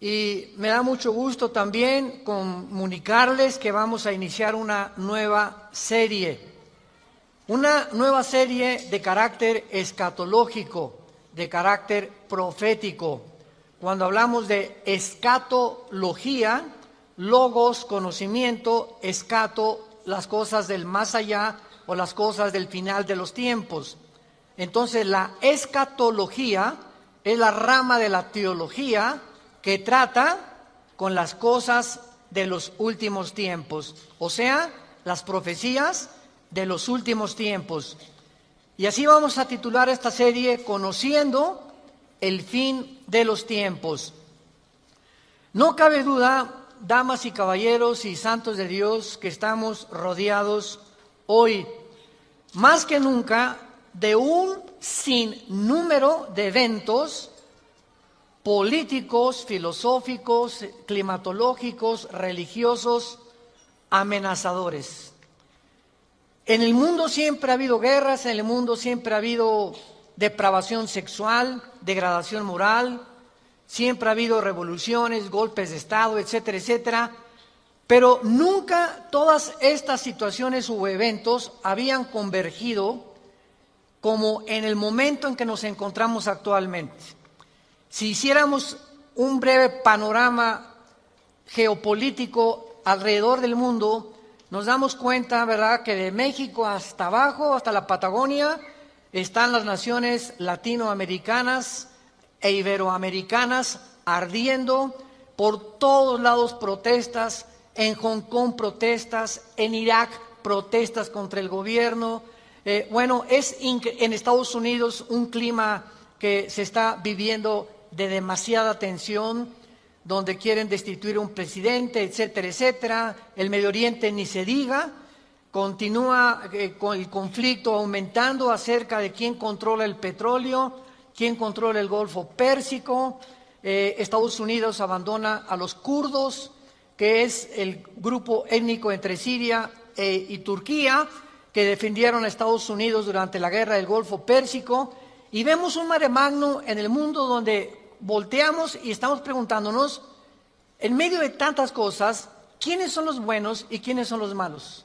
y me da mucho gusto también comunicarles que vamos a iniciar una nueva serie de carácter escatológico, de carácter profético. Cuando hablamos de escatología, logos, conocimiento, escato, las cosas del más allá o las cosas del final de los tiempos. Entonces la escatología es la rama de la teología que trata con las cosas de los últimos tiempos, o sea, las profecías de los últimos tiempos. Y así vamos a titular esta serie, Conociendo el fin de los tiempos. No cabe duda, damas y caballeros y santos de Dios, que estamos rodeados hoy, más que nunca, de un sinnúmero de eventos políticos, filosóficos, climatológicos, religiosos, amenazadores. En el mundo siempre ha habido guerras, en el mundo siempre ha habido depravación sexual, degradación moral, siempre ha habido revoluciones, golpes de Estado, etcétera, etcétera, pero nunca todas estas situaciones u eventos habían convergido como en el momento en que nos encontramos actualmente. Si hiciéramos un breve panorama geopolítico alrededor del mundo, nos damos cuenta, ¿verdad?, que de México hasta abajo, hasta la Patagonia, están las naciones latinoamericanas e iberoamericanas ardiendo, por todos lados protestas, en Hong Kong protestas, en Irak protestas contra el gobierno. Es en Estados Unidos un clima que se está viviendo de demasiada tensión, donde quieren destituir a un presidente, etcétera, etcétera. El Medio Oriente ni se diga, continúa con el conflicto aumentando acerca de quién controla el petróleo, quién controla el Golfo Pérsico. Estados Unidos abandona a los kurdos, que es el grupo étnico entre Siria y Turquía, que defendieron a Estados Unidos durante la guerra del Golfo Pérsico, y vemos un mare magnum en el mundo donde volteamos y estamos preguntándonos, en medio de tantas cosas, ¿quiénes son los buenos y quiénes son los malos?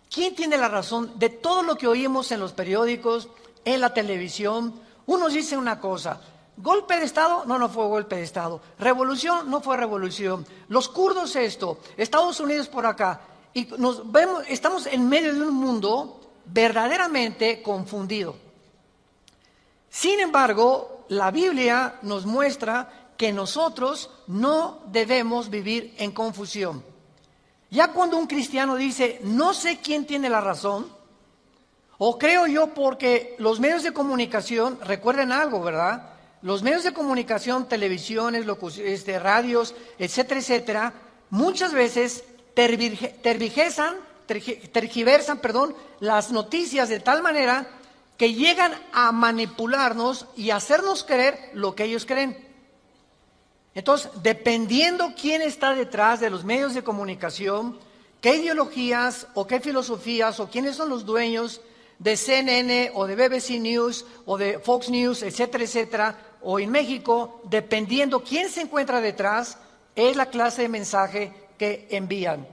¿Quién tiene la razón de todo lo que oímos en los periódicos, en la televisión? Unos dicen una cosa, golpe de Estado, no fue golpe de Estado, revolución, no fue revolución, los kurdos esto, Estados Unidos por acá, y estamos en medio de un mundo verdaderamente confundido. Sin embargo, la Biblia nos muestra que nosotros no debemos vivir en confusión. Ya cuando un cristiano dice, no sé quién tiene la razón, o creo yo porque los medios de comunicación, recuerden algo, ¿verdad? Los medios de comunicación, televisiones, radios, etcétera, etcétera, muchas veces tergiversan las noticias de tal manera que llegan a manipularnos y hacernos creer lo que ellos creen. Entonces, dependiendo quién está detrás de los medios de comunicación, qué ideologías o qué filosofías o quiénes son los dueños de CNN o de BBC News o de Fox News, etcétera, etcétera, o en México, dependiendo quién se encuentra detrás, es la clase de mensaje que envían.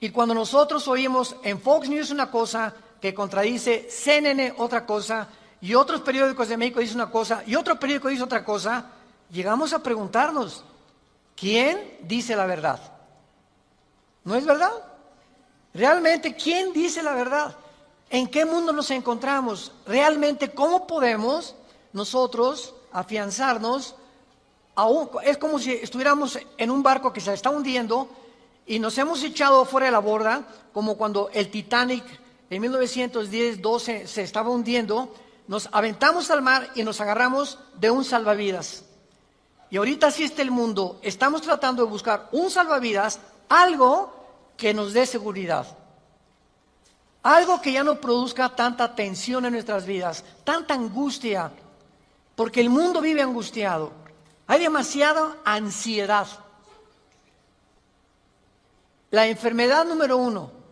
Y cuando nosotros oímos en Fox News una cosa que contradice CNN otra cosa, y otros periódicos de México dicen una cosa, y otro periódico dice otra cosa, llegamos a preguntarnos, ¿quién dice la verdad? ¿No es verdad? Realmente, ¿quién dice la verdad? ¿En qué mundo nos encontramos? Realmente, ¿cómo podemos nosotros afianzarnos? Es como si estuviéramos en un barco que se está hundiendo y nos hemos echado fuera de la borda, como cuando el Titanic en 1910-12 se estaba hundiendo, nos aventamos al mar y nos agarramos de un salvavidas. Y ahorita así está el mundo, estamos tratando de buscar un salvavidas, algo que nos dé seguridad. Algo que ya no produzca tanta tensión en nuestras vidas, tanta angustia, porque el mundo vive angustiado. Hay demasiada ansiedad. La enfermedad número 1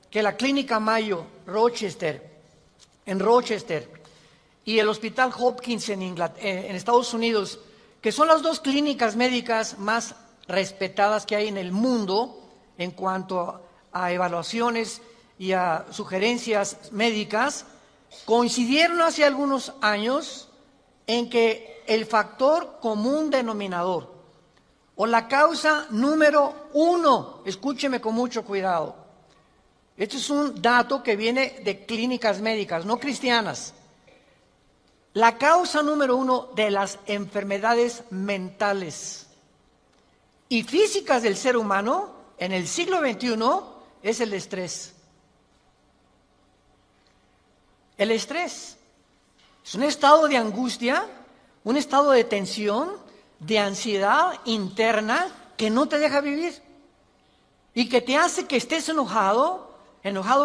que la Clínica Mayo en Rochester y el Hospital Hopkins en Estados Unidos, que son las dos clínicas médicas más respetadas que hay en el mundo en cuanto a evaluaciones y a sugerencias médicas, coincidieron hace algunos años en que el factor común denominador o la causa número 1, escúcheme con mucho cuidado, este es un dato que viene de clínicas médicas, no cristianas, la causa número 1 de las enfermedades mentales y físicas del ser humano en el siglo XXI es el estrés. El estrés es un estado de angustia, un estado de tensión, de ansiedad interna que no te deja vivir y que te hace que estés enojado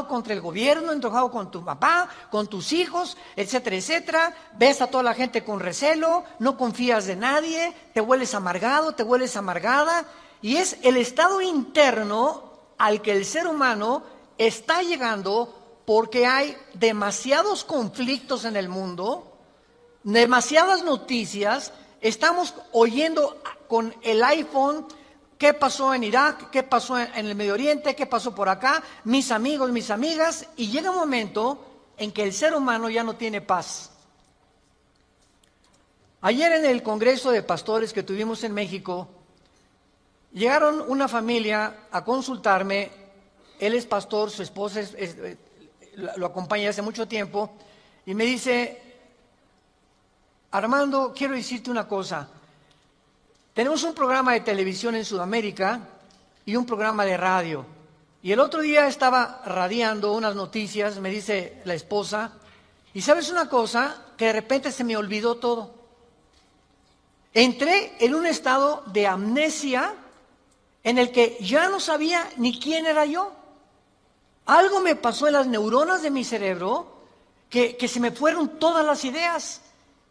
contra el gobierno, enojado con tu papá, con tus hijos, etcétera, etcétera. Ves a toda la gente con recelo, no confías de nadie, te vuelves amargado, te vuelves amargada. Y es el estado interno al que el ser humano está llegando porque hay demasiados conflictos en el mundo, demasiadas noticias. Estamos oyendo con el iPhone qué pasó en Irak, qué pasó en el Medio Oriente, qué pasó por acá, mis amigos, mis amigas, y llega un momento en que el ser humano ya no tiene paz. Ayer en el Congreso de Pastores que tuvimos en México, llegaron una familia a consultarme. Él es pastor, su esposa lo acompaña hace mucho tiempo, y me dice: Armando, quiero decirte una cosa. Tenemos un programa de televisión en Sudamérica y un programa de radio. Y el otro día estaba radiando unas noticias, me dice la esposa, y ¿sabes una cosa? Que de repente se me olvidó todo. Entré en un estado de amnesia en el que ya no sabía ni quién era yo. Algo me pasó en las neuronas de mi cerebro que se me fueron todas las ideas.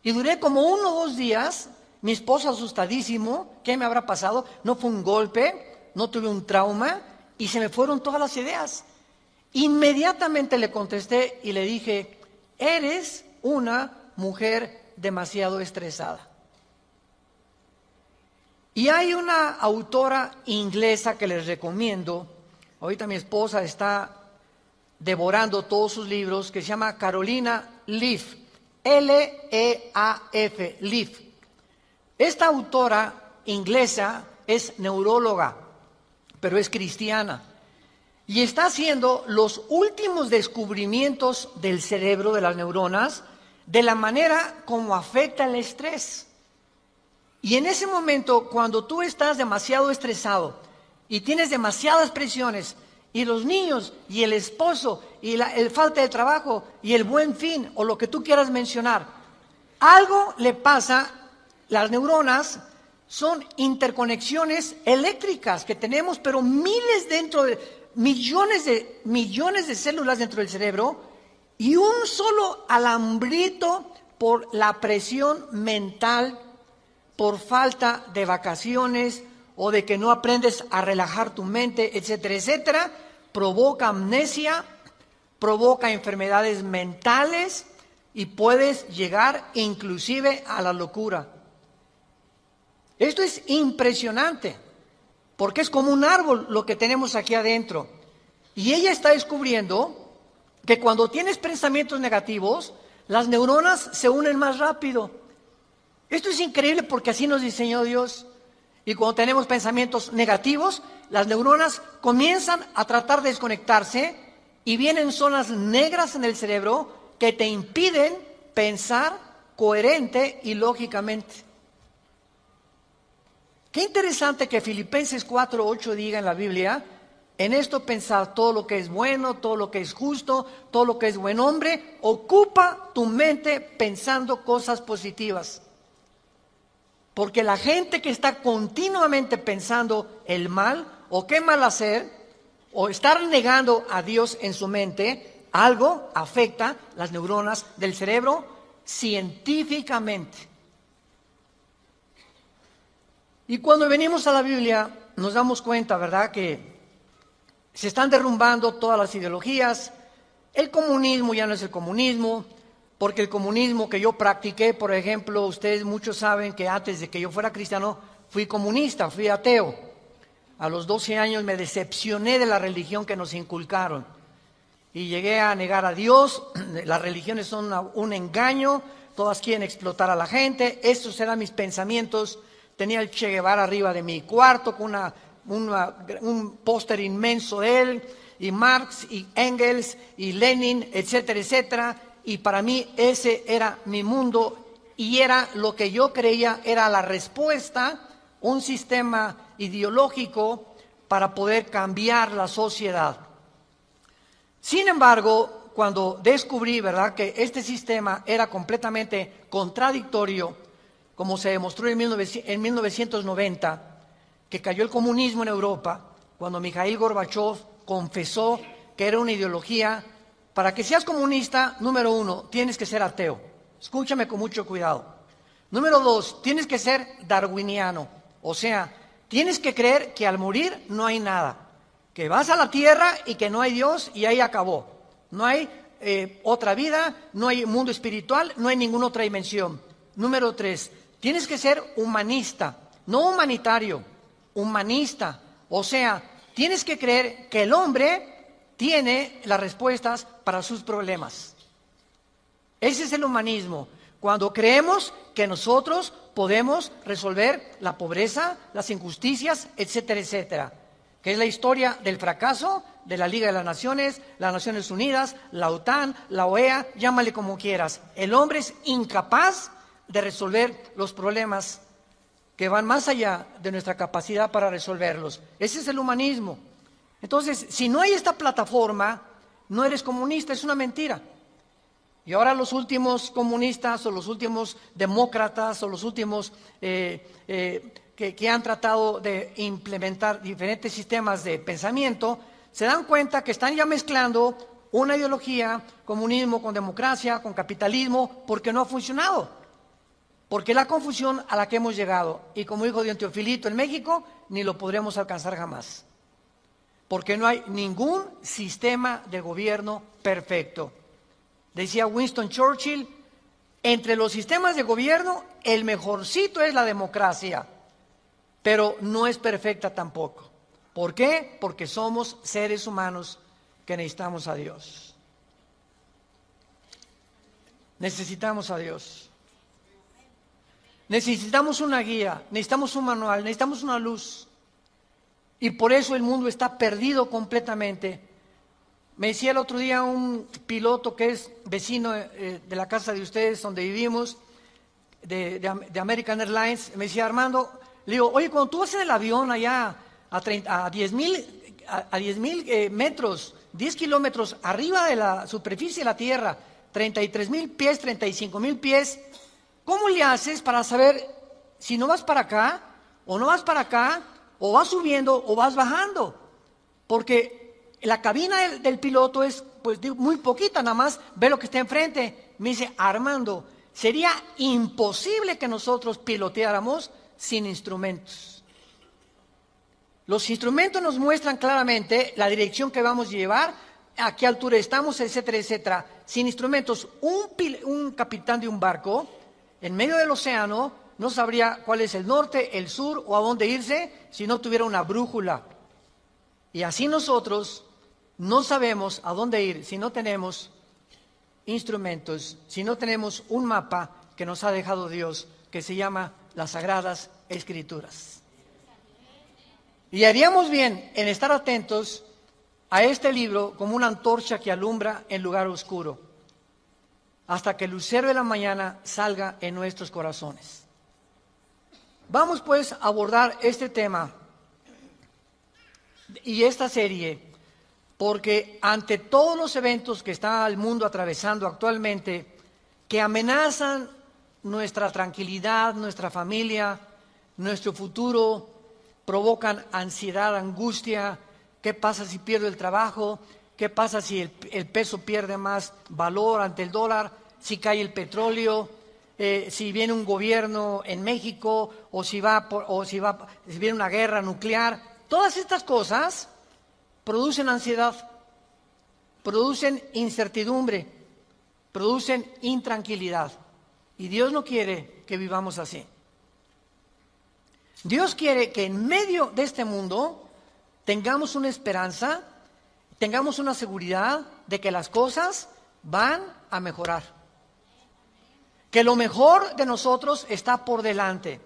Y duré como 1 o 2 días, mi esposo asustadísimo, ¿qué me habrá pasado? No fue un golpe, no tuve un trauma, y se me fueron todas las ideas. Inmediatamente le contesté y le dije: eres una mujer demasiado estresada. Y hay una autora inglesa que les recomiendo, ahorita mi esposa está devorando todos sus libros, que se llama Carolina Leaf, L-E-A-F, Leaf. Esta autora inglesa es neuróloga, pero es cristiana, y está haciendo los últimos descubrimientos del cerebro, de las neuronas, de la manera como afecta el estrés. Y en ese momento, cuando tú estás demasiado estresado y tienes demasiadas presiones, y los niños, y el esposo, y el falta de trabajo, y el buen fin, o lo que tú quieras mencionar, algo le pasa. Las neuronas son interconexiones eléctricas que tenemos, pero millones de células dentro del cerebro, y un solo alambrito por la presión mental, por falta de vacaciones o de que no aprendes a relajar tu mente, etcétera, etcétera, provoca amnesia, provoca enfermedades mentales y puedes llegar inclusive a la locura. Esto es impresionante, porque es como un árbol lo que tenemos aquí adentro. Y ella está descubriendo que cuando tienes pensamientos negativos, las neuronas se unen más rápido. Esto es increíble porque así nos diseñó Dios. Y cuando tenemos pensamientos negativos, las neuronas comienzan a tratar de desconectarse y vienen zonas negras en el cerebro que te impiden pensar coherente y lógicamente. Qué interesante que Filipenses 4:8 diga en la Biblia: en esto pensar todo lo que es bueno, todo lo que es justo, todo lo que es buen hombre, ocupa tu mente pensando cosas positivas. Porque la gente que está continuamente pensando el mal, o qué mal hacer, o estar negando a Dios en su mente, algo afecta las neuronas del cerebro científicamente. Y cuando venimos a la Biblia nos damos cuenta, ¿verdad?, que se están derrumbando todas las ideologías. El comunismo ya no es el comunismo, porque el comunismo que yo practiqué, por ejemplo, ustedes muchos saben que antes de que yo fuera cristiano, fui comunista, fui ateo. A los 12 años me decepcioné de la religión que nos inculcaron y llegué a negar a Dios. Las religiones son un engaño, todas quieren explotar a la gente. Estos eran mis pensamientos. Tenía el Che Guevara arriba de mi cuarto con un póster inmenso de él, y Marx y Engels y Lenin, etcétera, etcétera. Y para mí ese era mi mundo y era lo que yo creía era la respuesta, un sistema ideológico para poder cambiar la sociedad. Sin embargo, cuando descubrí, ¿verdad?, que este sistema era completamente contradictorio, como se demostró en 1990, que cayó el comunismo en Europa, cuando Mikhail Gorbachev confesó que era una ideología. Para que seas comunista, número 1, tienes que ser ateo. Escúchame con mucho cuidado. Número 2, tienes que ser darwiniano. O sea, tienes que creer que al morir no hay nada. Que vas a la tierra y que no hay Dios y ahí acabó. No hay otra vida, no hay mundo espiritual, no hay ninguna otra dimensión. Número 3, tienes que ser humanista, no humanitario, humanista. O sea, tienes que creer que el hombre tiene las respuestas para sus problemas. Ese es el humanismo. Cuando creemos que nosotros podemos resolver la pobreza, las injusticias, etcétera, etcétera. Que es la historia del fracaso de la Liga de las Naciones Unidas, la OTAN, la OEA, llámale como quieras. El hombre es incapaz de resolver los problemas que van más allá de nuestra capacidad para resolverlos. Ese es el humanismo. Entonces, si no hay esta plataforma, no eres comunista, es una mentira. Y ahora los últimos comunistas o los últimos demócratas o los últimos que han tratado de implementar diferentes sistemas de pensamiento, se dan cuenta que están ya mezclando una ideología, comunismo con democracia, con capitalismo, porque no ha funcionado. Porque es la confusión a la que hemos llegado. Y como dijo Don Teofilito en México, ni lo podremos alcanzar jamás. Porque no hay ningún sistema de gobierno perfecto. Decía Winston Churchill, entre los sistemas de gobierno, el mejorcito es la democracia, pero no es perfecta tampoco. ¿Por qué? Porque somos seres humanos que necesitamos a Dios. Necesitamos a Dios. Necesitamos una guía, necesitamos un manual, necesitamos una luz. Y por eso el mundo está perdido completamente. Me decía el otro día un piloto que es vecino de la casa de ustedes, donde vivimos, de American Airlines, me decía: Armando, le digo, oye, cuando tú vas en el avión allá a 10,000 metros, 10 kilómetros arriba de la superficie de la Tierra, 33,000 pies, 35,000 pies, ¿cómo le haces para saber si no vas para acá o no vas para acá? O vas subiendo o vas bajando, porque la cabina del piloto es pues muy poquita, nada más ve lo que está enfrente. Me dice: Armando, sería imposible que nosotros piloteáramos sin instrumentos. Los instrumentos nos muestran claramente la dirección que vamos a llevar, a qué altura estamos, etcétera, etcétera. Sin instrumentos, un capitán de un barco en medio del océano no sabría cuál es el norte, el sur o a dónde irse si no tuviera una brújula. Y así nosotros no sabemos a dónde ir si no tenemos instrumentos, si no tenemos un mapa que nos ha dejado Dios, que se llama las Sagradas Escrituras. Y haríamos bien en estar atentos a este libro como una antorcha que alumbra en lugar oscuro, hasta que el lucero de la mañana salga en nuestros corazones. Vamos pues a abordar este tema y esta serie, porque ante todos los eventos que está el mundo atravesando actualmente, que amenazan nuestra tranquilidad, nuestra familia, nuestro futuro, provocan ansiedad, angustia. ¿Qué pasa si pierdo el trabajo? ¿Qué pasa si el peso pierde más valor ante el dólar? Si cae el petróleo. Si viene un gobierno en México, o si viene una guerra nuclear. Todas estas cosas producen ansiedad, producen incertidumbre, producen intranquilidad. Y Dios no quiere que vivamos así. Dios quiere que en medio de este mundo tengamos una esperanza, tengamos una seguridad de que las cosas van a mejorar. Que lo mejor de nosotros está por delante.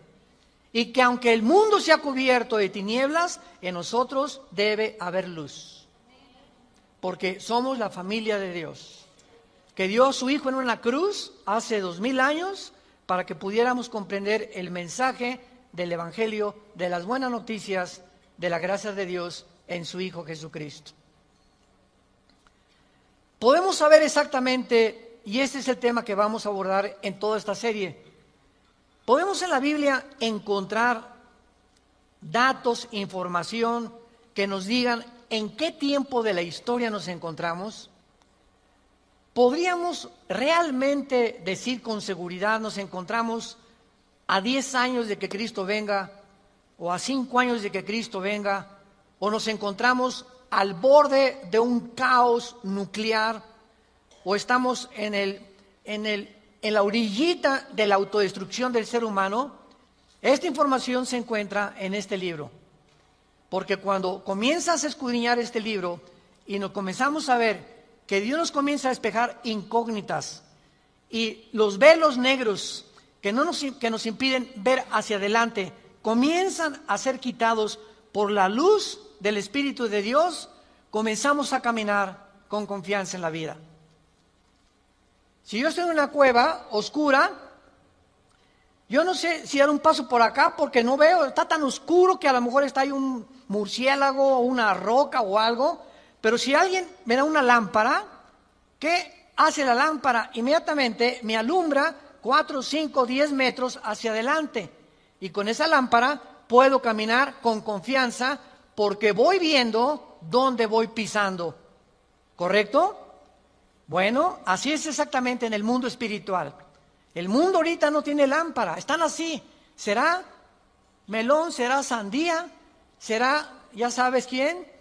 Y que aunque el mundo sea cubierto de tinieblas, en nosotros debe haber luz. Porque somos la familia de Dios. Que dio a su Hijo en una cruz hace 2000 años para que pudiéramos comprender el mensaje del Evangelio, de las buenas noticias, de la gracia de Dios en su Hijo Jesucristo. Podemos saber exactamente, y este es el tema que vamos a abordar en toda esta serie, podemos en la Biblia encontrar datos, información que nos digan en qué tiempo de la historia nos encontramos. ¿Podríamos realmente decir con seguridad nos encontramos a 10 años de que Cristo venga, o a 5 años de que Cristo venga, o nos encontramos al borde de un caos nuclear, o estamos en la orillita de la autodestrucción del ser humano? Esta información se encuentra en este libro, porque cuando comienzas a escudriñar este libro y nos comenzamos a ver que Dios nos comienza a despejar incógnitas y los velos negros que nos impiden ver hacia adelante comienzan a ser quitados por la luz del Espíritu de Dios, comenzamos a caminar con confianza en la vida. Si yo estoy en una cueva oscura, yo no sé si dar un paso por acá porque no veo, está tan oscuro que a lo mejor está ahí un murciélago o una roca o algo, pero si alguien me da una lámpara, ¿qué hace la lámpara? Inmediatamente me alumbra 4, 5, 10 metros hacia adelante. Y con esa lámpara puedo caminar con confianza porque voy viendo dónde voy pisando. ¿Correcto? Bueno, así es exactamente en el mundo espiritual. El mundo ahorita no tiene lámpara, están así. ¿Será melón? ¿Será sandía? ¿Será, ya sabes quién?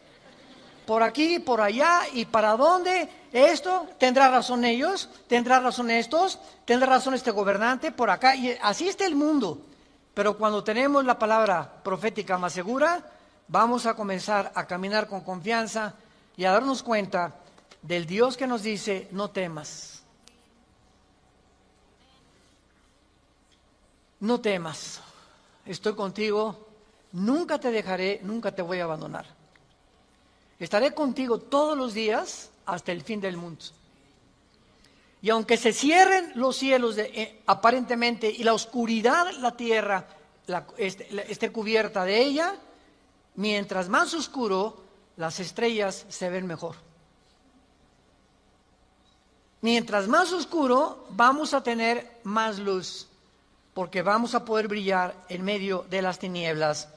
Por aquí, por allá, ¿y para dónde? Esto, ¿tendrá razón ellos? ¿Tendrá razón estos? ¿Tendrá razón este gobernante? Por acá, y así está el mundo. Pero cuando tenemos la palabra profética más segura, vamos a comenzar a caminar con confianza y a darnos cuenta del Dios que nos dice, no temas. No temas, estoy contigo, nunca te dejaré, nunca te voy a abandonar. Estaré contigo todos los días hasta el fin del mundo. Y aunque se cierren los cielos aparentemente y la oscuridad, la tierra, esté cubierta de ella, mientras más oscuro, las estrellas se ven mejor. Mientras más oscuro, vamos a tener más luz, porque vamos a poder brillar en medio de las tinieblas.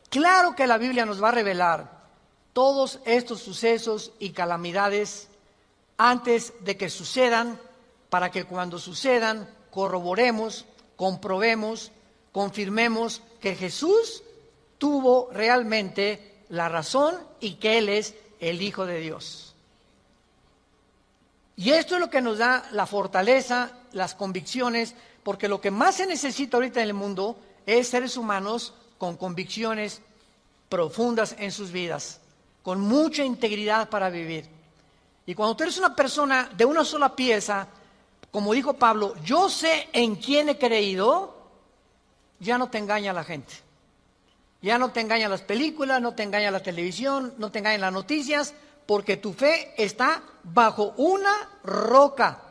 Claro que la Biblia nos va a revelar todos estos sucesos y calamidades antes de que sucedan, para que cuando sucedan corroboremos, comprobemos, confirmemos que Jesús tuvo realmente la razón y que Él es el Hijo de Dios. Y esto es lo que nos da la fortaleza, las convicciones, porque lo que más se necesita ahorita en el mundo es seres humanos con convicciones profundas en sus vidas, con mucha integridad para vivir. Y cuando tú eres una persona de una sola pieza, como dijo Pablo, yo sé en quién he creído, ya no te engaña la gente. Ya no te engañan las películas, no te engaña la televisión, no te engañan las noticias, porque tu fe está bajo una roca.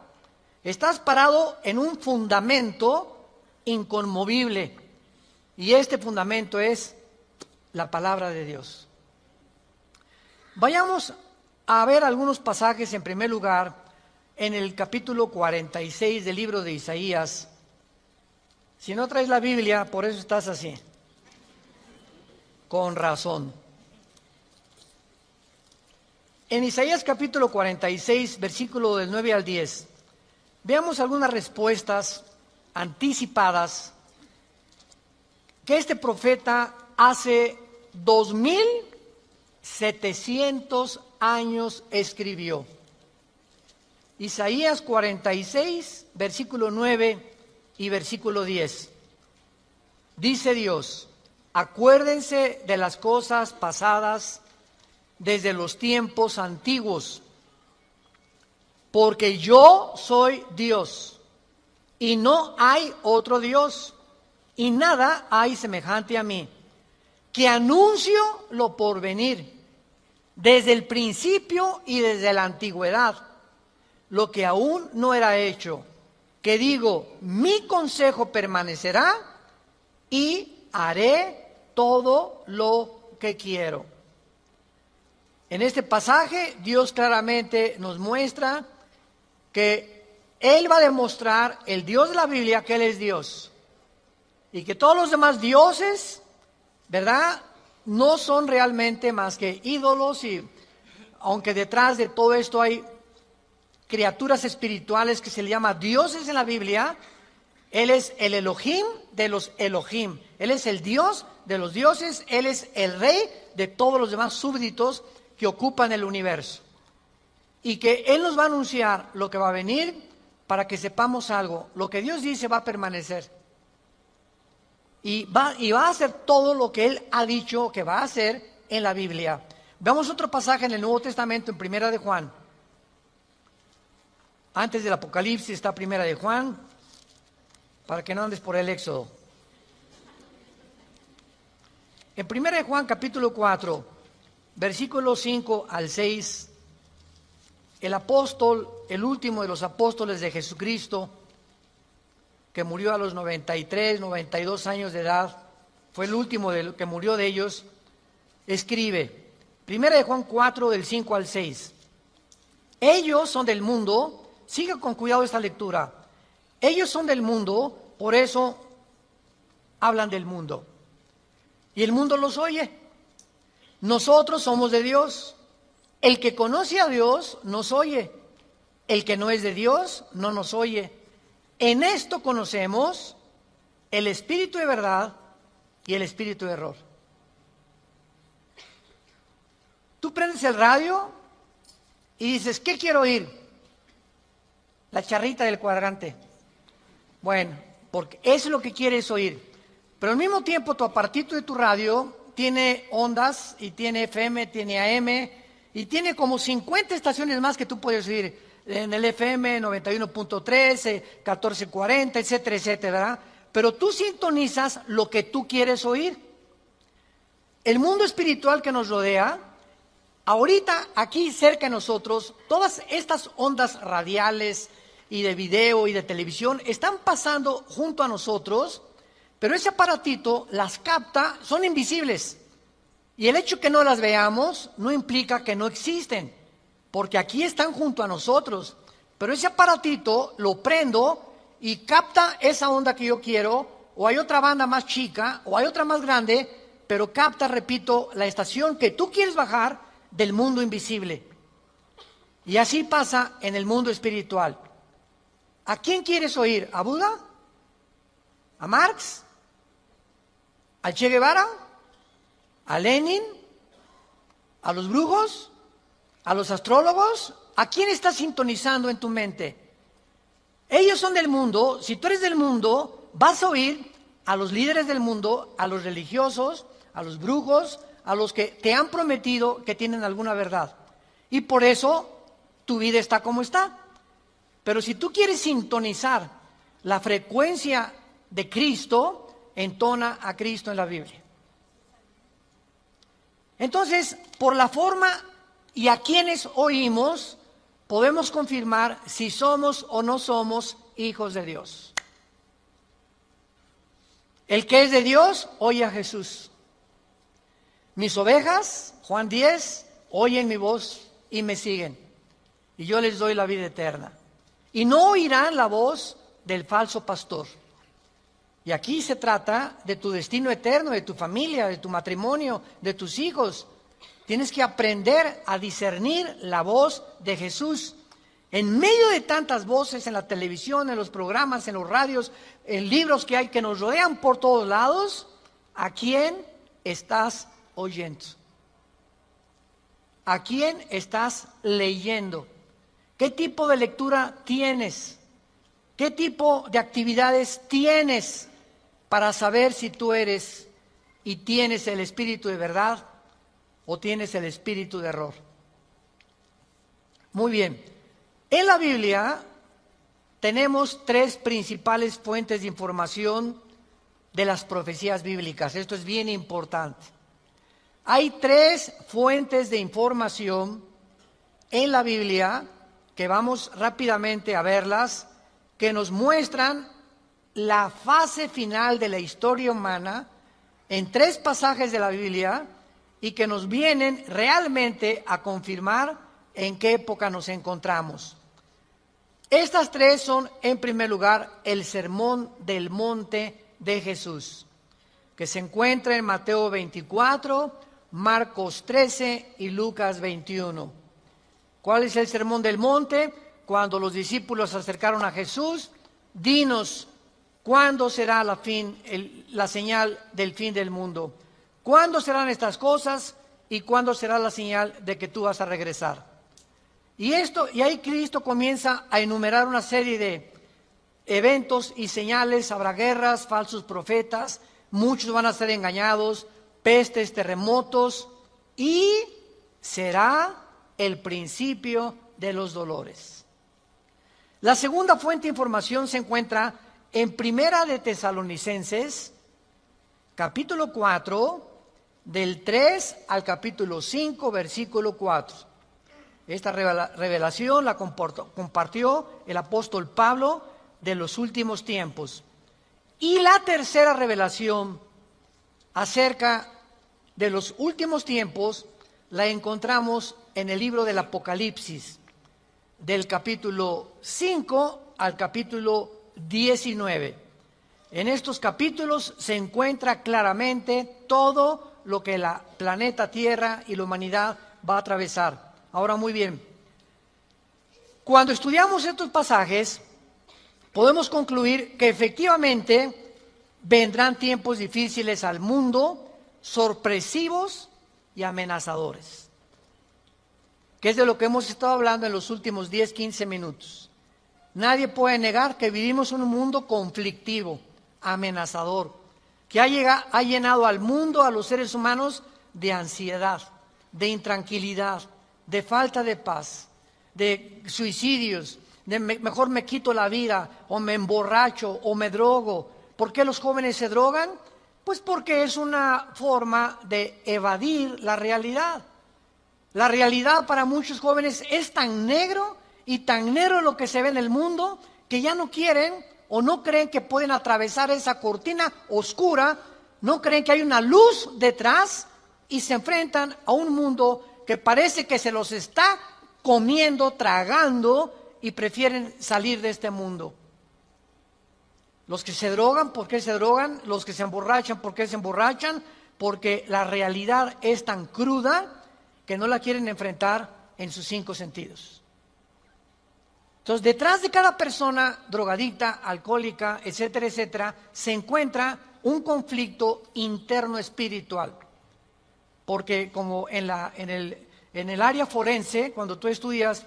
Estás parado en un fundamento inconmovible. Y este fundamento es la palabra de Dios. Vayamos a ver algunos pasajes, en primer lugar, en el capítulo 46 del libro de Isaías. Si no traes la Biblia, por eso estás así. Con razón. En Isaías capítulo 46, versículo del 9 al 10, veamos algunas respuestas anticipadas que este profeta hace 2700 años escribió. Isaías 46, versículo 9 y versículo 10. Dice Dios: acuérdense de las cosas pasadas desde los tiempos antiguos, porque yo soy Dios y no hay otro Dios, y nada hay semejante a mí, que anuncio lo porvenir, desde el principio y desde la antigüedad, lo que aún no era hecho, que digo, mi consejo permanecerá y haré todo lo que quiero. En este pasaje Dios claramente nos muestra que Él va a demostrar, el Dios de la Biblia, que Él es Dios. Y que todos los demás dioses, ¿verdad?, no son realmente más que ídolos, y aunque detrás de todo esto hay criaturas espirituales que se le llama dioses en la Biblia, Él es el Elohim de los Elohim. Él es el Dios de los dioses, Él es el rey de todos los demás súbditos que ocupan el universo. Y que Él nos va a anunciar lo que va a venir para que sepamos algo. Lo que Dios dice va a permanecer. Y va a hacer todo lo que Él ha dicho que va a hacer en la Biblia. Veamos otro pasaje en el Nuevo Testamento, en Primera de Juan. Antes del Apocalipsis está Primera de Juan, para que no andes por el Éxodo. En Primera de Juan, capítulo 4, versículos 5 al 6, el apóstol, el último de los apóstoles de Jesucristo, que murió a los 93, 92 años de edad, fue el último que murió de ellos, escribe, Primera de Juan 4, del 5 al 6, ellos son del mundo. Siga con cuidado esta lectura. Ellos son del mundo, por eso hablan del mundo. Y el mundo los oye. Nosotros somos de Dios. El que conoce a Dios nos oye. El que no es de Dios no nos oye. En esto conocemos el espíritu de verdad y el espíritu de error. Tú prendes el radio y dices, ¿qué quiero oír? La charrita del cuadrante. Bueno, porque eso es lo que quieres oír. Pero al mismo tiempo tu aparatito de tu radio tiene ondas y tiene FM, tiene AM y tiene como 50 estaciones más que tú puedes oír. En el FM 91.3, 1440, etcétera, etcétera, ¿verdad? Pero tú sintonizas lo que tú quieres oír. El mundo espiritual que nos rodea, ahorita aquí cerca de nosotros, todas estas ondas radiales y de video y de televisión están pasando junto a nosotros, pero ese aparatito las capta, son invisibles. Y el hecho que no las veamos no implica que no existen, porque aquí están junto a nosotros. Pero ese aparatito lo prendo y capta esa onda que yo quiero, o hay otra banda más chica, o hay otra más grande, pero capta, repito, la estación que tú quieres bajar del mundo invisible. Y así pasa en el mundo espiritual. ¿A quién quieres oír? ¿A Buda? ¿A Marx? ¿A Che Guevara? ¿A Lenin? ¿A los brujos? ¿A los astrólogos? ¿A quién estás sintonizando en tu mente? Ellos son del mundo. Si tú eres del mundo, vas a oír a los líderes del mundo, a los religiosos, a los brujos, a los que te han prometido que tienen alguna verdad. Y por eso tu vida está como está. Pero si tú quieres sintonizar la frecuencia de Cristo, entona a Cristo en la Biblia. Entonces, por la forma y a quienes oímos, podemos confirmar si somos o no somos hijos de Dios. El que es de Dios, oye a Jesús. Mis ovejas, Juan 10, oyen mi voz y me siguen. Y yo les doy la vida eterna. Y no oirán la voz del falso pastor. Y aquí se trata de tu destino eterno, de tu familia, de tu matrimonio, de tus hijos. Tienes que aprender a discernir la voz de Jesús. En medio de tantas voces en la televisión, en los programas, en los radios, en libros que hay que nos rodean por todos lados, ¿a quién estás oyendo? ¿A quién estás leyendo? ¿Qué tipo de lectura tienes? ¿Qué tipo de actividades tienes para saber si tú eres y tienes el espíritu de verdad o tienes el espíritu de error? Muy bien. En la Biblia tenemos tres principales fuentes de información de las profecías bíblicas. Esto es bien importante. Hay tres fuentes de información en la Biblia que vamos rápidamente a verlas, que nos muestran la fase final de la historia humana en tres pasajes de la Biblia y que nos vienen realmente a confirmar en qué época nos encontramos. Estas tres son, en primer lugar, el Sermón del Monte de Jesús, que se encuentra en Mateo 24, Marcos 13 y Lucas 21. ¿Cuál es el Sermón del Monte? Cuando los discípulos se acercaron a Jesús, dinos, ¿cuándo será la señal del fin del mundo? ¿Cuándo serán estas cosas y cuándo será la señal de que tú vas a regresar? Y ahí Cristo comienza a enumerar una serie de eventos y señales. Habrá guerras, falsos profetas, muchos van a ser engañados, pestes, terremotos, y será el principio de los dolores. La segunda fuente de información se encuentra en Primera de Tesalonicenses, capítulo 4, del 3 al capítulo 5, versículo 4. Esta revelación la compartió el apóstol Pablo de los últimos tiempos. Y la tercera revelación acerca de los últimos tiempos la encontramos en el libro del Apocalipsis, del capítulo 5 al capítulo 19. En estos capítulos se encuentra claramente todo lo que la planeta Tierra y la humanidad va a atravesar. Ahora, muy bien, cuando estudiamos estos pasajes, podemos concluir que efectivamente vendrán tiempos difíciles al mundo, sorpresivos y amenazadores, que es de lo que hemos estado hablando en los últimos 10, 15 minutos. Nadie puede negar que vivimos en un mundo conflictivo, amenazador, que ha llenado al mundo, a los seres humanos, de ansiedad, de intranquilidad, de falta de paz, de suicidios, de mejor me quito la vida, o me emborracho, o me drogo. ¿Por qué los jóvenes se drogan? Pues porque es una forma de evadir la realidad. La realidad para muchos jóvenes es tan negro y tan negro lo que se ve en el mundo que ya no quieren o no creen que pueden atravesar esa cortina oscura, no creen que hay una luz detrás y se enfrentan a un mundo que parece que se los está comiendo, tragando, y prefieren salir de este mundo. Los que se drogan, ¿por qué se drogan? Los que se emborrachan, ¿por qué se emborrachan? Porque la realidad es tan cruda que no la quieren enfrentar en sus 5 sentidos. Entonces, detrás de cada persona drogadicta, alcohólica, etcétera, etcétera, se encuentra un conflicto interno espiritual. Porque como en el área forense, cuando tú estudias,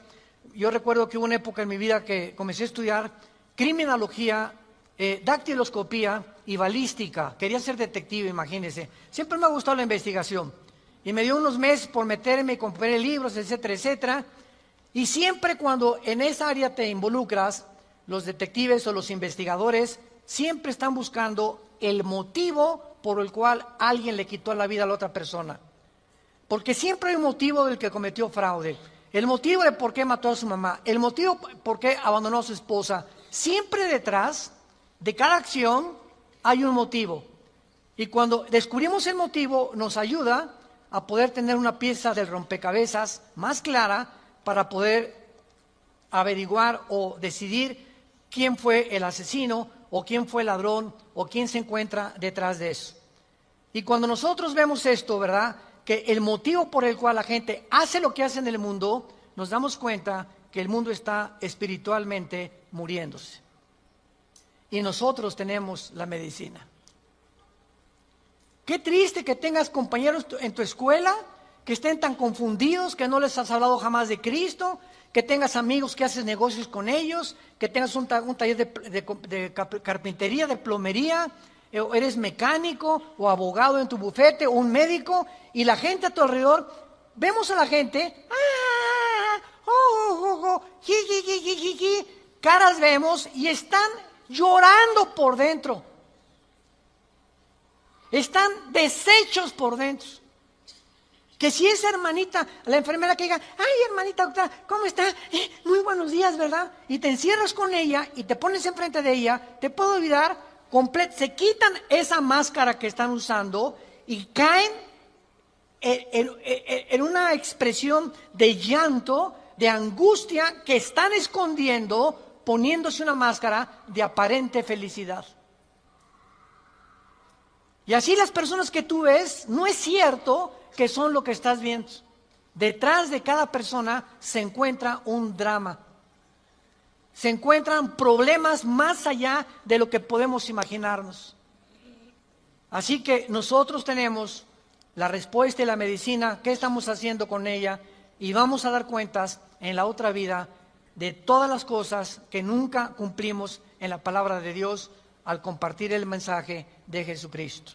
yo recuerdo que hubo una época en mi vida que comencé a estudiar criminología, dactiloscopía y balística. Quería ser detective, imagínense. Siempre me ha gustado la investigación. Y me dio unos meses por meterme y compré libros, etcétera, etcétera. Y siempre cuando en esa área te involucras, los detectives o los investigadores siempre están buscando el motivo por el cual alguien le quitó la vida a la otra persona. Porque siempre hay un motivo del que cometió fraude. El motivo de por qué mató a su mamá. El motivo por qué abandonó a su esposa. Siempre detrás de cada acción hay un motivo. Y cuando descubrimos el motivo, nos ayuda a poder tener una pieza del rompecabezas más clara para poder averiguar o decidir quién fue el asesino o quién fue el ladrón o quién se encuentra detrás de eso. Y cuando nosotros vemos esto, ¿verdad?, que el motivo por el cual la gente hace lo que hace en el mundo, nos damos cuenta que el mundo está espiritualmente muriéndose. Y nosotros tenemos la medicina. Qué triste que tengas compañeros en tu escuela que estén tan confundidos que no les has hablado jamás de Cristo, que tengas amigos que haces negocios con ellos, que tengas un taller de carpintería, de plomería, o eres mecánico o abogado en tu bufete o un médico, y la gente a tu alrededor, vemos a la gente, caras vemos y están llorando por dentro, están deshechos por dentro. Que si esa hermanita, la enfermera que diga, ay hermanita doctora, ¿cómo está? Muy buenos días, ¿verdad? Y te encierras con ella y te pones enfrente de ella, te puedo olvidar, se quitan esa máscara que están usando y caen en una expresión de llanto, de angustia que están escondiendo, poniéndose una máscara de aparente felicidad. Y así las personas que tú ves, no es cierto que son lo que estás viendo. Detrás de cada persona se encuentra un drama. Se encuentran problemas más allá de lo que podemos imaginarnos. Así que nosotros tenemos la respuesta y la medicina, qué estamos haciendo con ella, y vamos a dar cuentas en la otra vida de todas las cosas que nunca cumplimos en la palabra de Dios al compartir el mensaje de Jesucristo.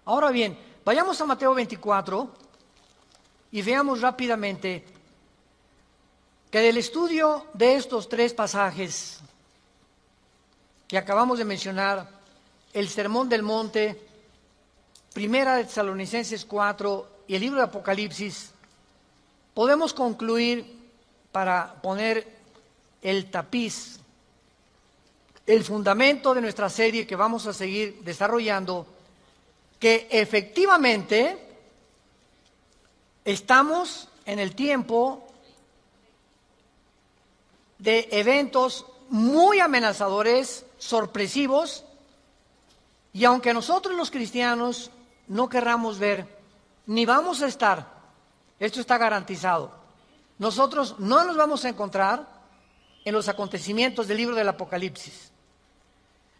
Ahora bien, vayamos a Mateo 24 y veamos rápidamente que del estudio de estos tres pasajes que acabamos de mencionar, el Sermón del Monte, Primera de Tesalonicenses 4 y el libro de Apocalipsis, podemos concluir, para poner el tapiz, el fundamento de nuestra serie que vamos a seguir desarrollando, que efectivamente estamos en el tiempo de eventos muy amenazadores, sorpresivos, y aunque nosotros los cristianos no querramos ver, ni vamos a estar, esto está garantizado, nosotros no nos vamos a encontrar en los acontecimientos del libro del Apocalipsis.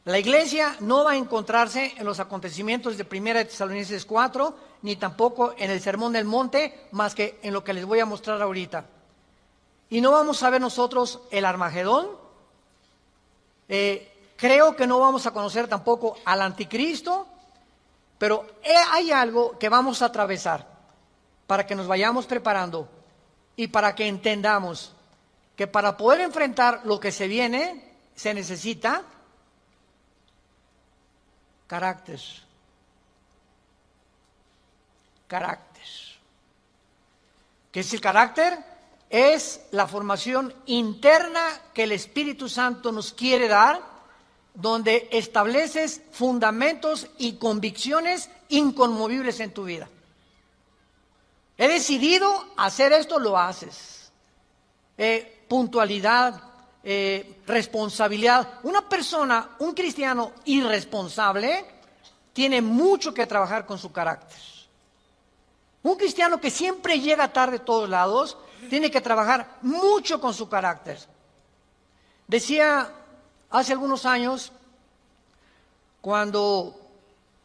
La iglesia no va a encontrarse en los acontecimientos de Primera de Tesalonicenses 4, ni tampoco en el Sermón del Monte, más que en lo que les voy a mostrar ahorita. Y no vamos a ver nosotros el Armagedón. Creo que no vamos a conocer tampoco al Anticristo, pero hay algo que vamos a atravesar para que nos vayamos preparando y para que entendamos que para poder enfrentar lo que se viene, se necesita carácter. Carácter. ¿Qué es el carácter? Es la formación interna que el Espíritu Santo nos quiere dar, donde estableces fundamentos y convicciones inconmovibles en tu vida. He decidido hacer esto, lo haces. Puntualidad, responsabilidad. Una persona, un cristiano irresponsable, tiene mucho que trabajar con su carácter. Un cristiano que siempre llega tarde a todos lados, tiene que trabajar mucho con su carácter. Decía hace algunos años, cuando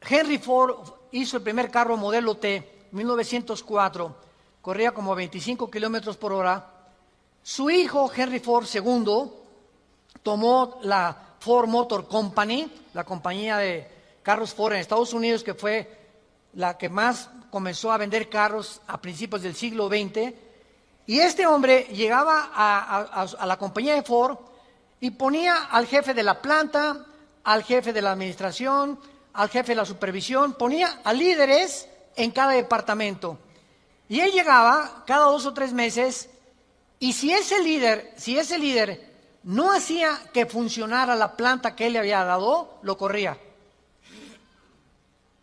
Henry Ford hizo el primer carro modelo T, 1904, corría como 25 kilómetros por hora, su hijo Henry Ford II tomó la Ford Motor Company, la compañía de carros Ford en Estados Unidos, que fue la que más comenzó a vender carros a principios del siglo XX, y este hombre llegaba a la compañía de Ford y ponía al jefe de la planta, al jefe de la administración, al jefe de la supervisión, ponía a líderes en cada departamento. Y él llegaba cada 2 o 3 meses, y si ese líder no hacía que funcionara la planta que él le había dado, lo corría.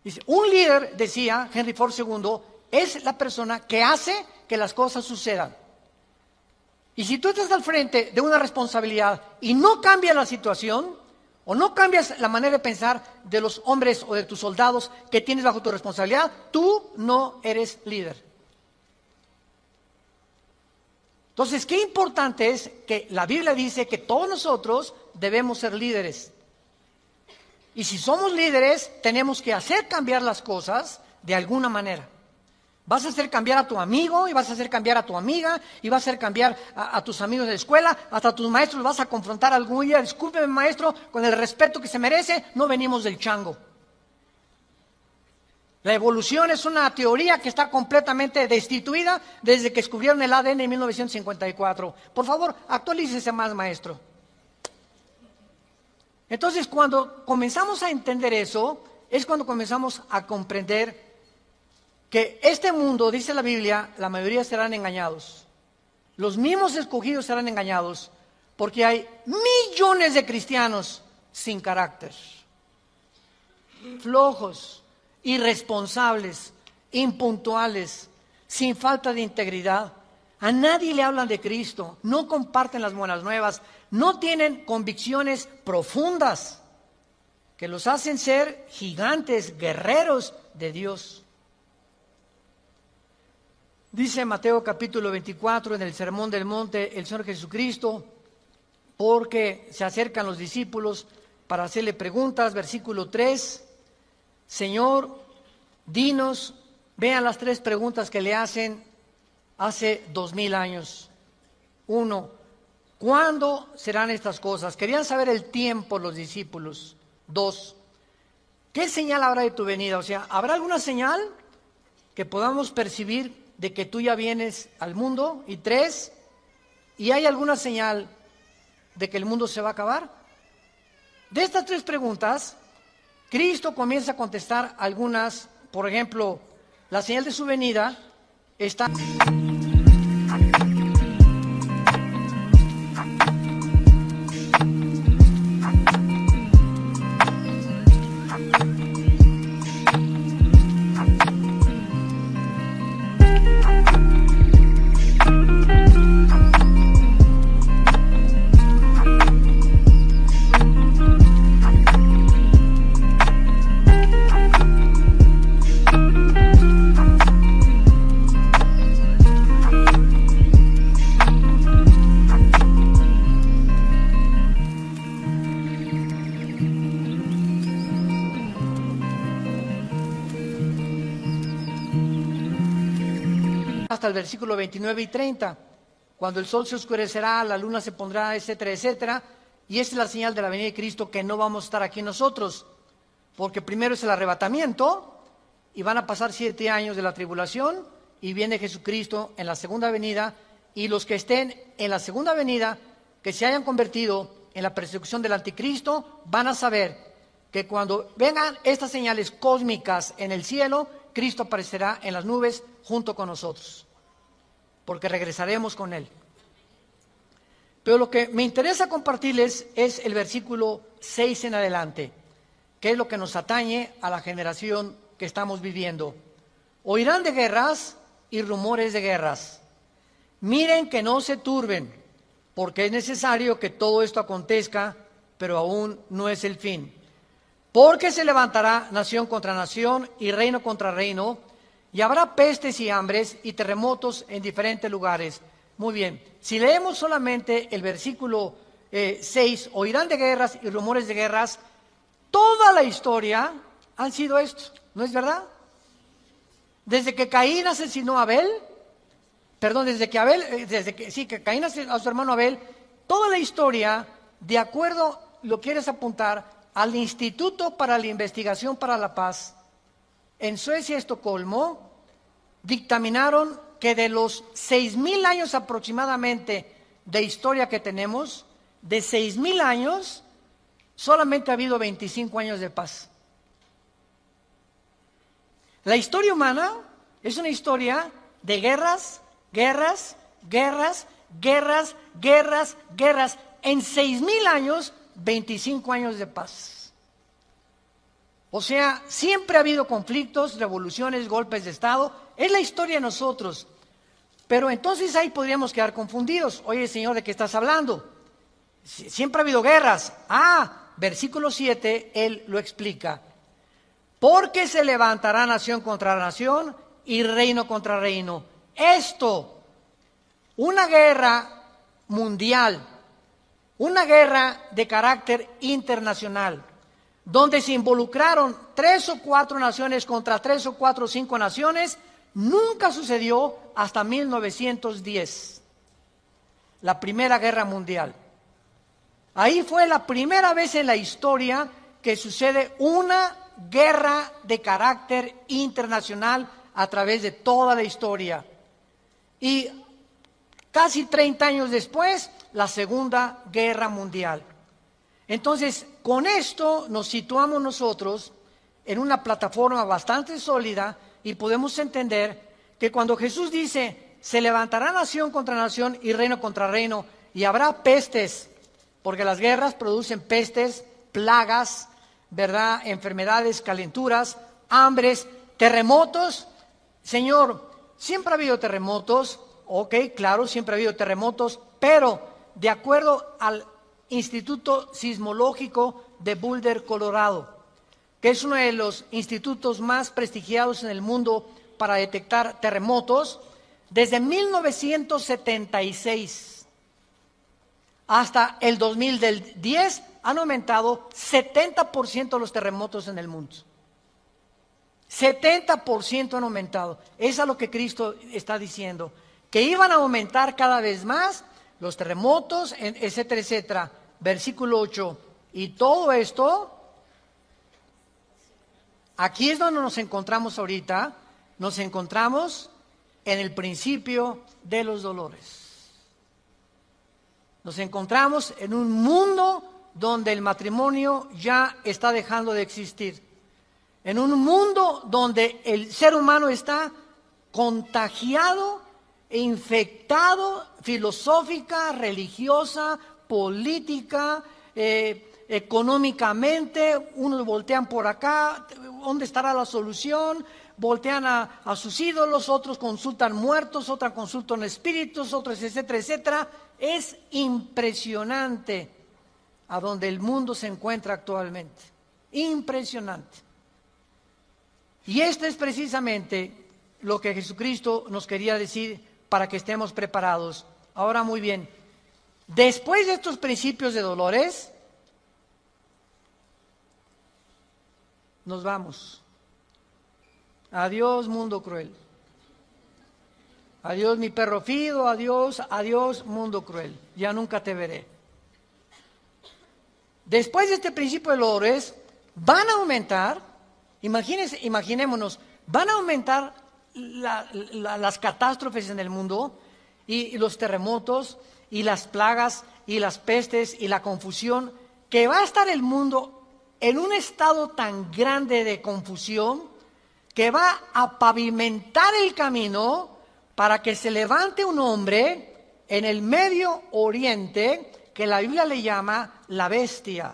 Dice, un líder, decía Henry Ford II, es la persona que hace que las cosas sucedan. Y si tú estás al frente de una responsabilidad y no cambias la situación, o no cambias la manera de pensar de los hombres o de tus soldados que tienes bajo tu responsabilidad, tú no eres líder. Entonces, qué importante es que la Biblia dice que todos nosotros debemos ser líderes. Y si somos líderes, tenemos que hacer cambiar las cosas de alguna manera. Vas a hacer cambiar a tu amigo y vas a hacer cambiar a tu amiga y vas a hacer cambiar a tus amigos de la escuela, hasta a tus maestros vas a confrontar algún día. Discúlpeme, maestro, con el respeto que se merece, no venimos del chango. La evolución es una teoría que está completamente destituida desde que descubrieron el ADN en 1954. Por favor, actualícese más, maestro. Entonces, cuando comenzamos a entender eso, es cuando comenzamos a comprender que este mundo, dice la Biblia, la mayoría serán engañados. Los mismos escogidos serán engañados porque hay millones de cristianos sin carácter, flojos, irresponsables, impuntuales, sin falta de integridad. A nadie le hablan de Cristo, no comparten las buenas nuevas, no tienen convicciones profundas que los hacen ser gigantes, guerreros de Dios. Dice Mateo capítulo 24 en el Sermón del Monte el Señor Jesucristo, porque se acercan los discípulos para hacerle preguntas, versículo 3, Señor, dinos, vean las 3 preguntas que le hacen hace 2000 años. 1, ¿cuándo serán estas cosas? Querían saber el tiempo los discípulos. 2, ¿qué señal habrá de tu venida? O sea, ¿habrá alguna señal que podamos percibir de que tú ya vienes al mundo? Y 3, ¿y hay alguna señal de que el mundo se va a acabar? De estas 3 preguntas, Cristo comienza a contestar algunas. Por ejemplo, la señal de su venida está... hasta el versículo 29 y 30, cuando el sol se oscurecerá, la luna se pondrá, etcétera, etcétera, y esa es la señal de la venida de Cristo, que no vamos a estar aquí nosotros, porque primero es el arrebatamiento, y van a pasar 7 años de la tribulación, y viene Jesucristo en la segunda venida, y los que estén en la segunda venida, que se hayan convertido en la persecución del anticristo, van a saber que cuando vengan estas señales cósmicas en el cielo, Cristo aparecerá en las nubes junto con nosotros, porque regresaremos con Él. Pero lo que me interesa compartirles es el versículo 6 en adelante, que es lo que nos atañe a la generación que estamos viviendo. Oirán de guerras y rumores de guerras. Miren que no se turben, porque es necesario que todo esto acontezca, pero aún no es el fin. Porque se levantará nación contra nación y reino contra reino, y habrá pestes y hambres y terremotos en diferentes lugares. Muy bien, si leemos solamente el versículo 6, oirán de guerras y rumores de guerras, toda la historia han sido estos, ¿no es verdad? Desde que Caín asesinó a Abel, desde que Caín asesinó a su hermano Abel, toda la historia, de acuerdo, lo quieres apuntar, al Instituto para la Investigación para la Paz, en Suecia, Estocolmo, dictaminaron que de los 6,000 años aproximadamente de historia que tenemos, de 6,000 años, solamente ha habido 25 años de paz. La historia humana es una historia de guerras, guerras, guerras, guerras, guerras, guerras. En 6,000 años, 25 años de paz. O sea, siempre ha habido conflictos, revoluciones, golpes de Estado. Es la historia de nosotros. Pero entonces ahí podríamos quedar confundidos. Oye, Señor, ¿de qué estás hablando? Siempre ha habido guerras. Versículo 7, Él lo explica. Porque se levantará nación contra nación y reino contra reino. Esto, una guerra mundial, una guerra de carácter internacional, donde se involucraron 3 o 4 naciones contra 3 o 4 o 5 naciones, nunca sucedió hasta 1910, la Primera Guerra Mundial. Ahí fue la primera vez en la historia que sucede una guerra de carácter internacional a través de toda la historia. Y casi 30 años después, la Segunda Guerra Mundial. Entonces, con esto nos situamos nosotros en una plataforma bastante sólida y podemos entender que cuando Jesús dice, se levantará nación contra nación y reino contra reino, y habrá pestes, porque las guerras producen pestes, plagas, ¿verdad? Enfermedades, calenturas, hambres, terremotos. Señor, siempre ha habido terremotos, ok, claro, siempre ha habido terremotos, pero de acuerdo al Instituto Sismológico de Boulder, Colorado, que es uno de los institutos más prestigiados en el mundo para detectar terremotos, desde 1976 hasta el 2010 han aumentado 70% los terremotos en el mundo. 70% han aumentado. Eso es lo que Cristo está diciendo, que iban a aumentar cada vez más los terremotos, etcétera, etcétera. Versículo 8. Y todo esto, aquí es donde nos encontramos ahorita. Nos encontramos en el principio de los dolores. Nos encontramos en un mundo donde el matrimonio ya está dejando de existir. En un mundo donde el ser humano está contagiado e infectado filosófica, religiosa, política, económicamente. Unos voltean por acá, ¿dónde estará la solución? Voltean a sus ídolos, otros consultan muertos, otros consultan espíritus, otros, etcétera, etcétera. Es impresionante a donde el mundo se encuentra actualmente. Impresionante. Y esto es precisamente lo que Jesucristo nos quería decir para que estemos preparados. Ahora, muy bien, después de estos principios de dolores, nos vamos. Adiós, mundo cruel. Adiós, mi perro fido, adiós, adiós, mundo cruel. Ya nunca te veré. Después de este principio de dolores, van a aumentar, imaginémonos, van a aumentar las catástrofes en el mundo, y los terremotos, y las plagas, y las pestes, y la confusión, que va a estar el mundo en un estado tan grande de confusión, que va a pavimentar el camino para que se levante un hombre en el Medio Oriente, que la Biblia le llama la bestia.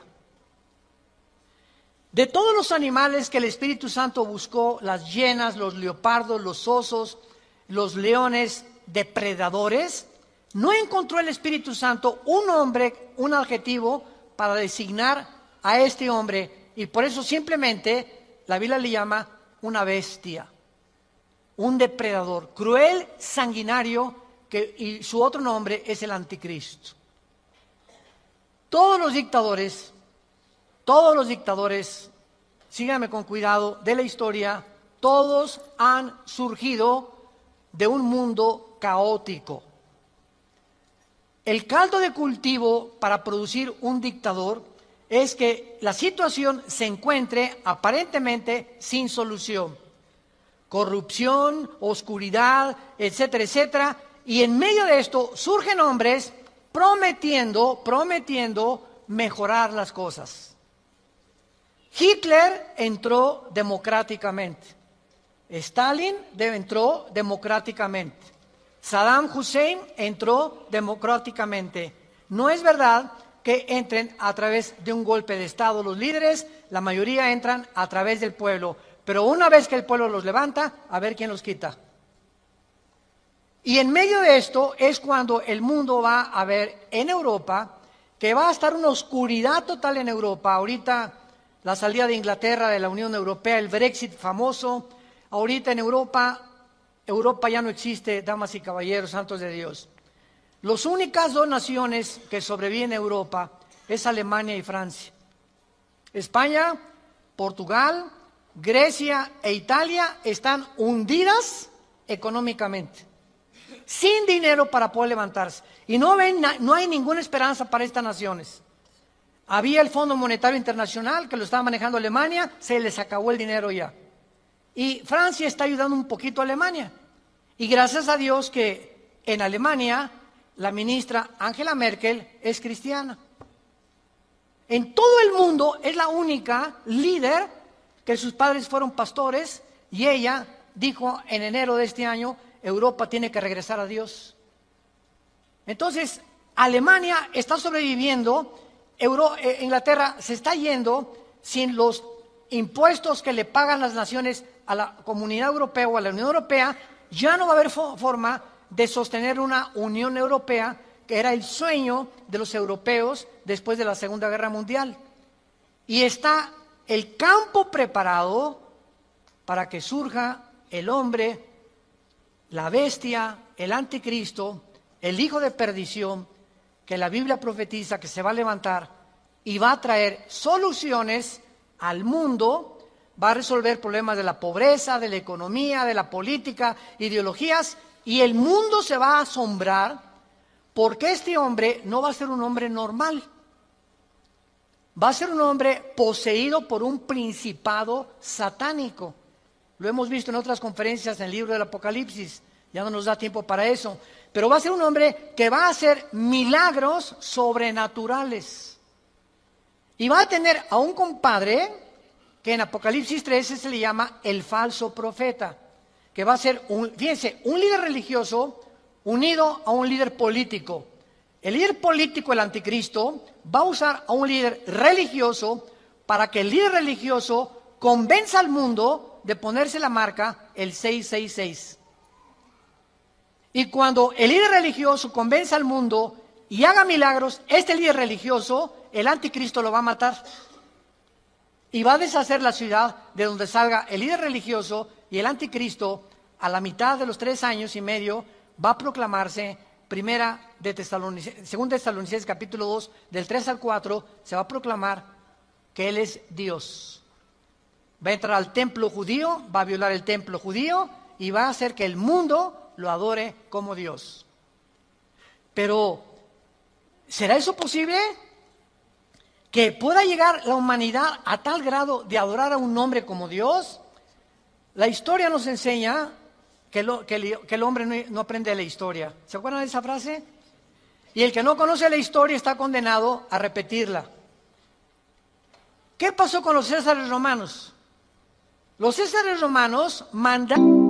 De todos los animales que el Espíritu Santo buscó, las hienas, los leopardos, los osos, los leones, depredadores, no encontró el Espíritu Santo un hombre, un adjetivo para designar a este hombre, y por eso simplemente la Biblia le llama una bestia, un depredador, cruel, sanguinario, y su otro nombre es el anticristo. Todos los dictadores, síganme con cuidado, de la historia, todos han surgido de un mundo caótico. El caldo de cultivo para producir un dictador es que la situación se encuentre aparentemente sin solución. Corrupción, oscuridad, etcétera, etcétera. Y en medio de esto surgen hombres prometiendo mejorar las cosas. Hitler entró democráticamente. Stalin entró democráticamente. Saddam Hussein entró democráticamente. No es verdad que entren a través de un golpe de Estado los líderes, la mayoría entran a través del pueblo. Pero una vez que el pueblo los levanta, a ver quién los quita. Y en medio de esto es cuando el mundo va a ver en Europa, que va a estar una oscuridad total en Europa. Ahorita la salida de Inglaterra de la Unión Europea, el Brexit famoso. Ahorita en Europa ya no existe, damas y caballeros, santos de Dios. Las únicas dos naciones que sobreviven en Europa es Alemania y Francia. España, Portugal, Grecia e Italia están hundidas económicamente, sin dinero para poder levantarse. Y no hay ninguna esperanza para estas naciones. Había el Fondo Monetario Internacional que lo estaba manejando Alemania, se les acabó el dinero ya. Y Francia está ayudando un poquito a Alemania. Y gracias a Dios que en Alemania la ministra Angela Merkel es cristiana. En todo el mundo es la única líder que sus padres fueron pastores y ella dijo en enero de este año, Europa tiene que regresar a Dios. Entonces, Alemania está sobreviviendo, Inglaterra se está yendo sin los impuestos que le pagan las naciones a la Comunidad Europea o a la Unión Europea. Ya no va a haber forma de sostener una Unión Europea, que era el sueño de los europeos después de la Segunda Guerra Mundial. Y está el campo preparado para que surja el hombre, la bestia, el anticristo, el hijo de perdición, que la Biblia profetiza que se va a levantar y va a traer soluciones al mundo, va a resolver problemas de la pobreza, de la economía, de la política, ideologías, y el mundo se va a asombrar porque este hombre no va a ser un hombre normal. Va a ser un hombre poseído por un principado satánico. Lo hemos visto en otras conferencias en el libro del Apocalipsis, ya no nos da tiempo para eso. Pero va a ser un hombre que va a hacer milagros sobrenaturales. Y va a tener a un compadre que en Apocalipsis 13 se le llama el falso profeta, que va a ser, fíjense, un líder religioso unido a un líder político. El líder político, el anticristo, va a usar a un líder religioso para que el líder religioso convenza al mundo de ponerse la marca el 666. Y cuando el líder religioso convenza al mundo y haga milagros, este líder religioso, el anticristo lo va a matar. Y va a deshacer la ciudad de donde salga el líder religioso, y el anticristo, a la mitad de los 3 años y medio, va a proclamarse. Según Tesalonicenses capítulo 2, del 3 al 4, se va a proclamar que Él es Dios. Va a entrar al templo judío, va a violar el templo judío y va a hacer que el mundo lo adore como Dios. Pero, ¿será eso posible? ¿Que pueda llegar la humanidad a tal grado de adorar a un hombre como Dios? La historia nos enseña que el hombre no aprende de la historia. ¿Se acuerdan de esa frase? Y el que no conoce la historia está condenado a repetirla. ¿Qué pasó con los césares romanos? Los césares romanos mandaron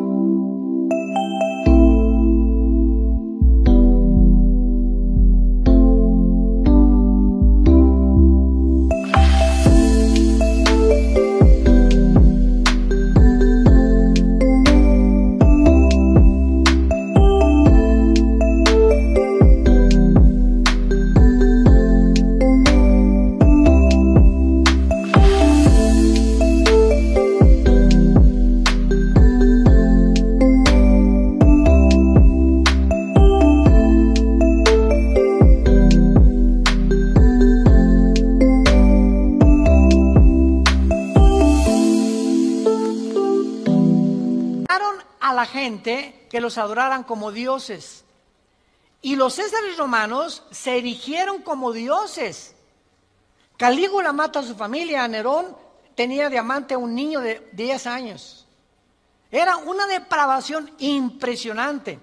a la gente que los adoraran como dioses. Y los césares romanos se erigieron como dioses. Calígula mata a su familia. Nerón tenía de amante a un niño de 10 años. Era una depravación impresionante.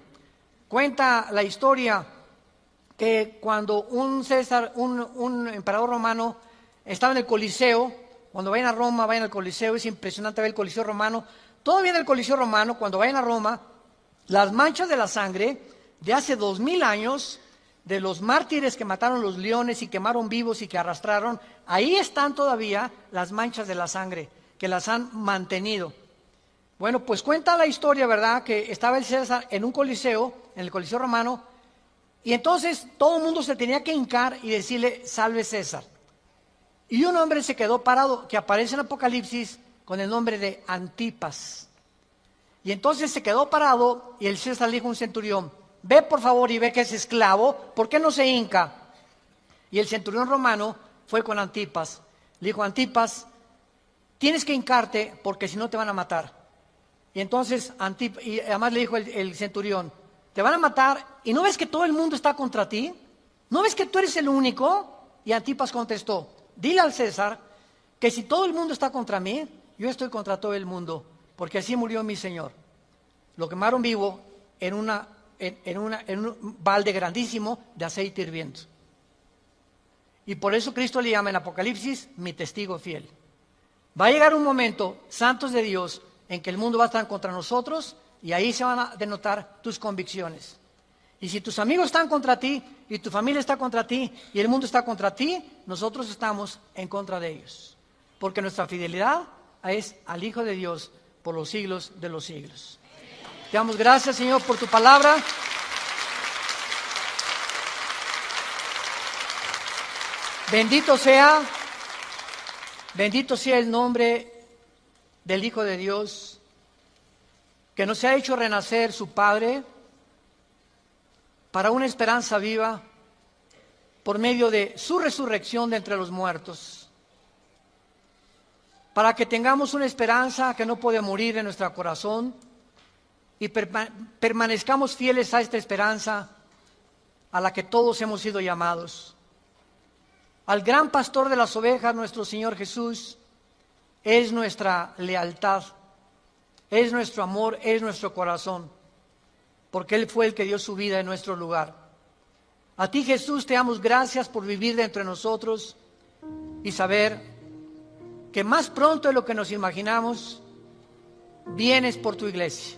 Cuenta la historia que cuando un emperador romano estaba en el Coliseo, cuando vayan a Roma, vayan al Coliseo, es impresionante ver el Coliseo romano. Todavía en el Coliseo romano, cuando vayan a Roma, las manchas de la sangre de hace 2000 años, de los mártires que mataron los leones y quemaron vivos y que arrastraron, ahí están todavía las manchas de la sangre, que las han mantenido. Bueno, pues cuenta la historia, ¿verdad?, que estaba el César en un coliseo, en el Coliseo romano, y entonces todo el mundo se tenía que hincar y decirle, salve César. Y un hombre se quedó parado, que aparece en Apocalipsis, con el nombre de Antipas. Y entonces se quedó parado y el César le dijo a un centurión, ve por favor y ve que es esclavo, ¿por qué no se hinca? Y el centurión romano fue con Antipas. Le dijo, Antipas, tienes que hincarte porque si no te van a matar. Y entonces, y además le dijo el centurión, te van a matar, ¿y no ves que todo el mundo está contra ti? ¿No ves que tú eres el único? Y Antipas contestó, dile al César que si todo el mundo está contra mí, yo estoy contra todo el mundo, porque así murió mi Señor. Lo quemaron vivo en un balde grandísimo de aceite hirviendo. Y por eso Cristo le llama en Apocalipsis mi testigo fiel. Va a llegar un momento, santos de Dios, en que el mundo va a estar contra nosotros y ahí se van a denotar tus convicciones. Y si tus amigos están contra ti y tu familia está contra ti y el mundo está contra ti, nosotros estamos en contra de ellos. Porque nuestra fidelidad es al Hijo de Dios por los siglos de los siglos. Te damos gracias, Señor, por tu palabra. Bendito sea el nombre del Hijo de Dios, que nos ha hecho renacer su Padre para una esperanza viva por medio de su resurrección de entre los muertos, para que tengamos una esperanza que no puede morir en nuestro corazón y permanezcamos fieles a esta esperanza a la que todos hemos sido llamados. Al gran pastor de las ovejas, nuestro Señor Jesús, es nuestra lealtad, es nuestro amor, es nuestro corazón, porque Él fue el que dio su vida en nuestro lugar. A ti, Jesús, te damos gracias por vivir dentro de nosotros y saber que más pronto de lo que nos imaginamos, vienes por tu iglesia.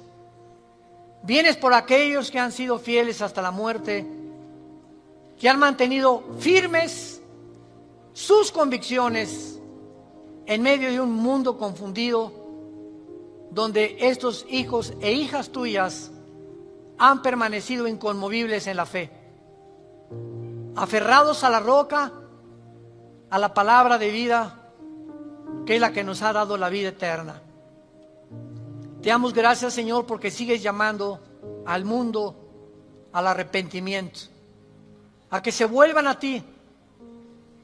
Vienes por aquellos que han sido fieles hasta la muerte, que han mantenido firmes sus convicciones en medio de un mundo confundido, donde estos hijos e hijas tuyas han permanecido inconmovibles en la fe, aferrados a la roca, a la palabra de vida, que es la que nos ha dado la vida eterna. Te damos gracias, Señor, porque sigues llamando al mundo al arrepentimiento, a que se vuelvan a ti.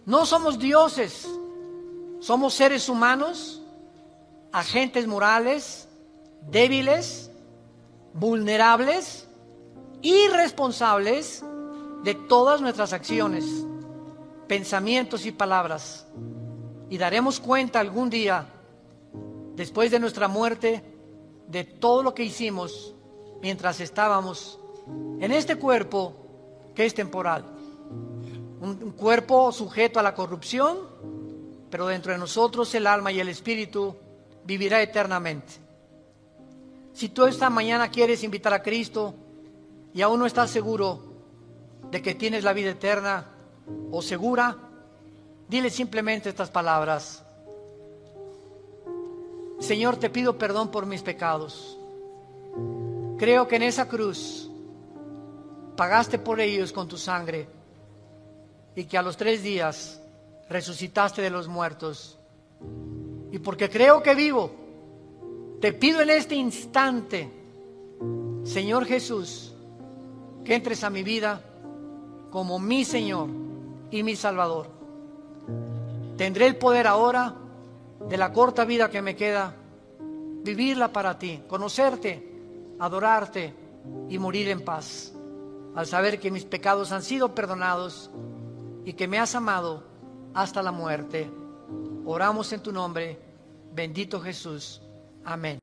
No somos dioses, somos seres humanos, agentes morales, débiles, vulnerables, irresponsables de todas nuestras acciones, pensamientos y palabras. Y daremos cuenta algún día, después de nuestra muerte, de todo lo que hicimos mientras estábamos en este cuerpo que es temporal. Un cuerpo sujeto a la corrupción, pero dentro de nosotros el alma y el espíritu vivirá eternamente. Si tú esta mañana quieres invitar a Cristo y aún no estás seguro de que tienes la vida eterna o segura, dile simplemente estas palabras: Señor, te pido perdón por mis pecados. Creo que en esa cruz pagaste por ellos con tu sangre y que a los 3 días resucitaste de los muertos. Y porque creo que vivo, te pido en este instante, Señor Jesús, que entres a mi vida como mi Señor y mi Salvador. Tendré el poder ahora, de la corta vida que me queda, vivirla para ti, conocerte, adorarte y morir en paz, al saber que mis pecados han sido perdonados y que me has amado hasta la muerte. Oramos en tu nombre, bendito Jesús. Amén.